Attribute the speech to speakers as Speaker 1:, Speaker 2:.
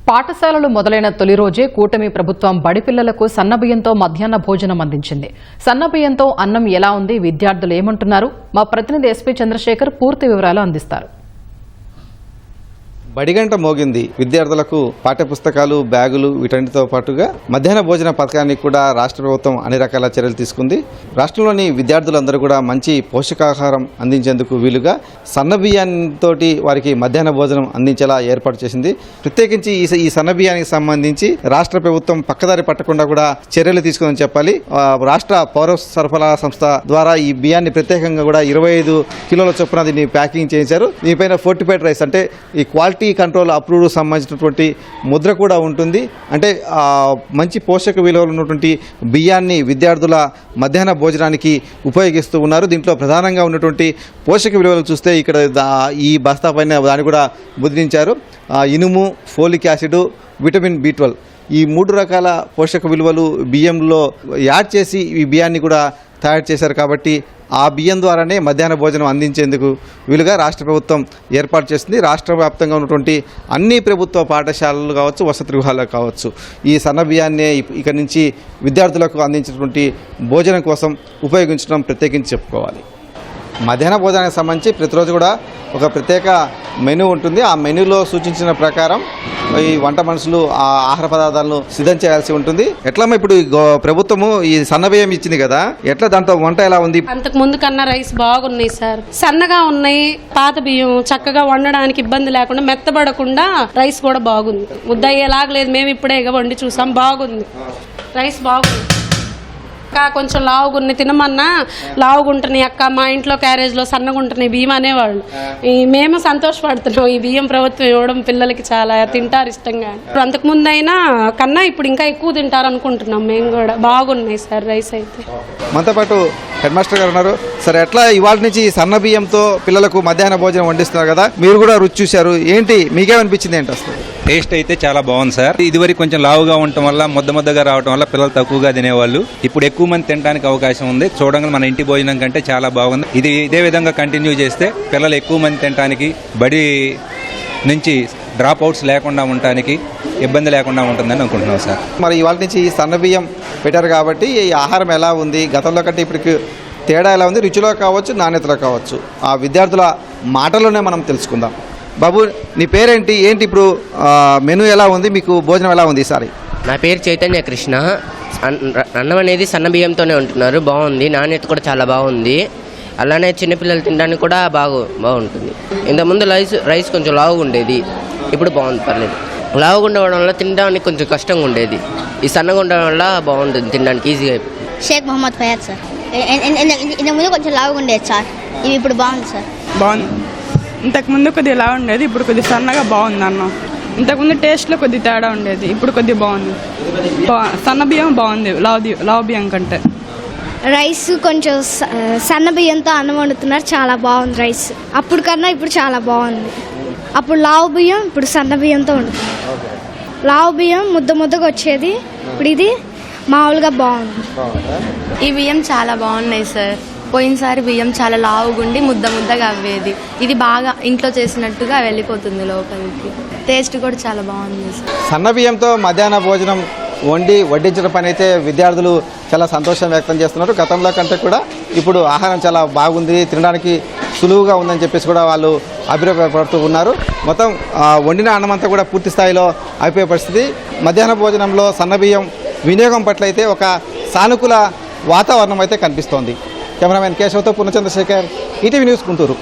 Speaker 1: పాఠశాలలు మొదలైన తొలి రోజే కూటమి ప్రభుత్వం బడిపిల్లలకు సన్నబియ్యంతో మధ్యాహ్న భోజనం అందించింది. సన్నబియ్యంతో అన్నం ఎలా ఉంది, విద్యార్థులు ఏమంటున్నారు? మా ప్రతినిధి ఎస్పీ చంద్రశేఖర్ పూర్తి వివరాలు అందిస్తారు.
Speaker 2: బడిగంట మోగింది. విద్యార్థులకు పాఠ్యపుస్తకాలు, బ్యాగులు వీటన్నిటితో పాటుగా మధ్యాహ్న భోజన పథకానికి కూడా రాష్ట్ర ప్రభుత్వం అన్ని రకాల చర్యలు తీసుకుంది. రాష్ట్రంలోని విద్యార్థులందరూ కూడా మంచి పోషకాహారం అందించేందుకు వీలుగా సన్నబియ్యంతో వారికి మధ్యాహ్న భోజనం అందించేలా ఏర్పాటు చేసింది. ప్రత్యేకించి ఈ సన్నబియ్యానికి సంబంధించి రాష్ట్ర ప్రభుత్వం పక్కదారి పట్టకుండా కూడా చర్యలు తీసుకుందని చెప్పాలి. రాష్ట్ర పౌర సరఫరా సంస్థ ద్వారా ఈ బియ్యాన్ని ప్రత్యేకంగా కూడా 25 కిలోల చొప్పున దీన్ని ప్యాకింగ్ చేయించారు. దీనిపైన ఫోర్టిఫైడ్ రైస్ అంటే ఈ క్వాలిటీ కంట్రోల్ అప్రూవ్డ్ సంబంధించినటువంటి ముద్ర కూడా ఉంటుంది. అంటే మంచి పోషక విలువలు ఉన్నటువంటి బియ్యాన్ని విద్యార్థుల మధ్యాహ్న భోజనానికి ఉపయోగిస్తూ ఉన్నారు. దీంట్లో ప్రధానంగా ఉన్నటువంటి పోషక విలువలు చూస్తే ఇక్కడ ఈ బస్తా పైన దాన్ని కూడా ముద్రించారు. ఇనుము, ఫోలిక్ యాసిడ్, విటమిన్ B12 ఈ 3 రకాల పోషక విలువలు బియ్యంలో యాడ్ చేసి ఈ బియ్యాన్ని కూడా తయారు చేశారు. కాబట్టి ఆ బియ్యం ద్వారానే మధ్యాహ్న భోజనం అందించేందుకు వీలుగా రాష్ట్ర ప్రభుత్వం ఏర్పాటు చేసింది. రాష్ట్ర వ్యాప్తంగా ఉన్నటువంటి అన్ని ప్రభుత్వ పాఠశాలలు కావచ్చు, వసతి గృహాలకు కావచ్చు, ఈ సన్న బియ్యాన్నే ఇక్కడి నుంచి విద్యార్థులకు అందించినటువంటి భోజనం కోసం ఉపయోగించడం ప్రత్యేకించి చెప్పుకోవాలి. మధ్యాహ్న భోజనానికి సంబంధించి ప్రతిరోజు కూడా ఒక ప్రత్యేక మెనూ ఉంటుంది. ఆ మెనూలో సూచించిన ప్రకారం ఈ వంట మనుషులు ఆ ఆహార పదార్థాలను సిద్ధం చేయాల్సి ఉంటుంది. ఎట్లమ్మా ఇప్పుడు ప్రభుత్వము ఈ సన్నబియ్యం ఇచ్చింది కదా, ఎట్లా దాంతో వంట ఎలా ఉంది?
Speaker 3: అంతకు ముందు కన్నా రైస్ బాగున్నాయి సార్, సన్నగా ఉన్నాయి. పాత బియ్యం చక్కగా వండడానికి ఇబ్బంది లేకుండా మెత్తబడకుండా రైస్ కూడా బాగుంది. ముద్దయ్యేలాగలేదు, మేము ఇప్పుడే వండి చూసాం, బాగుంది రైస్, బాగుంది. కొంచెం లావుగున్నాయి తినమన్నా లావుగుంటున్నాయి అక్క, మా ఇంట్లో క్యారేజ్లో సన్నగుంటున్నాయి బియ్యం అనేవాళ్ళు. మేము సంతోషపడుతున్నాం ఈ బియ్యం ప్రభుత్వం ఇవ్వడం, పిల్లలకి చాలా తింటారు ఇష్టంగా. ఇప్పుడు అంతకుముందు అయినా కన్నా ఇప్పుడు ఇంకా ఎక్కువ తింటారు అనుకుంటున్నాం మేము కూడా. బాగున్నాయి సార్ రైస్ అయితే.
Speaker 2: మనతో పాటు హెడ్ మాస్టర్ గారు ఉన్నారు. సరే, ఎట్లా ఇవాళ నుంచి సన్న బియ్యంతో పిల్లలకు మధ్యాహ్న భోజనం వండిస్తున్నారు కదా, మీరు కూడా రుచి చూశారు, ఏంటి మీకేమనిపించింది? ఏంటి అసలు
Speaker 4: టేస్ట్ అయితే చాలా బాగుంది సార్. ఇదివరకు కొంచెం లావుగా ఉండటం వల్ల, ముద్దగా రావడం వల్ల పిల్లలు తక్కువగా తినేవాళ్ళు. ఇప్పుడు ఎక్కువ మంది తినడానికి అవకాశం ఉంది. చూడంగా మన ఇంటి భోజనం కంటే చాలా బాగుంది. ఇదే విధంగా కంటిన్యూ చేస్తే పిల్లలు ఎక్కువ మంది తినడానికి, బడి నుంచి డ్రాప్ అవుట్స్ లేకుండా ఉండటానికి ఇబ్బంది లేకుండా ఉంటుందని అనుకుంటున్నాం సార్.
Speaker 2: మరి ఇవాళ నుంచి ఈ సన్న బియ్యం పెట్టారు కాబట్టి ఈ ఆహారం ఎలా ఉంది, గతంలో కంటే ఇప్పటికి తేడా ఎలా ఉంది, రుచిలో కావచ్చు, నాణ్యతలో కావచ్చు, ఆ విద్యార్థుల మాటలోనే మనం తెలుసుకుందాం. బాబు, నీ పేరేంటి, ఏంటి ఇప్పుడు మెనూ ఎలా ఉంది, మీకు భోజనం ఎలా ఉంది ఈసారి?
Speaker 5: నా పేరు చైతన్య కృష్ణ. అన్నం అనేది సన్న బియ్యంతోనే ఉంటున్నారు, బాగుంది. నాణ్యత కూడా చాలా బాగుంది. అలానే చిన్నపిల్లలు తినడానికి కూడా బాగుంటుంది. ఇంతకుముందు రైస్ కొంచెం లావుగా ఉండేది, ఇప్పుడు బాగుంది, పర్లేదు. లావుగా ఉండడం వల్ల తినడానికి కొంచెం కష్టంగా ఉండేది. ఈ సన్నగా ఉండడం వల్ల బాగుంటుంది, తినడానికి ఈజీగా.
Speaker 6: షేక్ మొహమ్మద్ ఫయాద్ సార్. ఇంతకుముందు కొంచెం లావుగా ఉండేది సార్, ఇవి ఇప్పుడు బాగుంది సార్.
Speaker 7: బాగుంది. ఇంతకుముందు కొద్దిగా లావు ఉండేది, ఇప్పుడు కొద్దిగా సన్నగా బాగుంది అన్నం. ఇంతకుముందు టేస్ట్లో కొద్ది తేడా ఉండేది, ఇప్పుడు కొద్దిగా బాగుంది. సన్న బియ్యం బాగుంది లావు బియ్యం కంటే.
Speaker 6: రైస్ కొంచెం సన్న బియ్యంతో అన్నం వండుతున్నారు, చాలా బాగుంది రైస్. అప్పుడు కన్నా ఇప్పుడు చాలా బాగుంది. అప్పుడు లావు బియ్యం, ఇప్పుడు సన్న బియ్యంతో వండుతున్నారు. లావు బియ్యం ముద్దగా వచ్చేది, ఇప్పుడు ఇది మామూలుగా బాగుంది.
Speaker 8: ఈ బియ్యం చాలా బాగున్నాయి సార్. పోయినసారి బియ్యం చాలా లావుగుండి ముద్దగా అవ్వేది, ఇది బాగా ఇంట్లో చేసినట్టుగా వెళ్ళిపోతుంది లోపలికి. టేస్ట్ కూడా చాలా బాగుంది సార్.
Speaker 2: సన్న బియ్యంతో మధ్యాహ్న భోజనం వడ్డించడం పని అయితే విద్యార్థులు చాలా సంతోషం వ్యక్తం చేస్తున్నారు. గతంలో కంటే కూడా ఇప్పుడు ఆహారం చాలా బాగుంది, తినడానికి సులువుగా ఉందని చెప్పేసి కూడా వాళ్ళు అభిప్రాయపడుతూ ఉన్నారు. మొత్తం వండిన అన్నం అంతా కూడా పూర్తి స్థాయిలో అయిపోయే పరిస్థితి. మధ్యాహ్న భోజనంలో సన్నబియ్యం వినియోగం పట్ల అయితే ఒక సానుకూల వాతావరణం అయితే కనిపిస్తోంది. కెమెరామెన్ కేశవ్తో పూర్ణచంద్రశేఖర్, ఈటీవీ న్యూస్, గుంటూరు.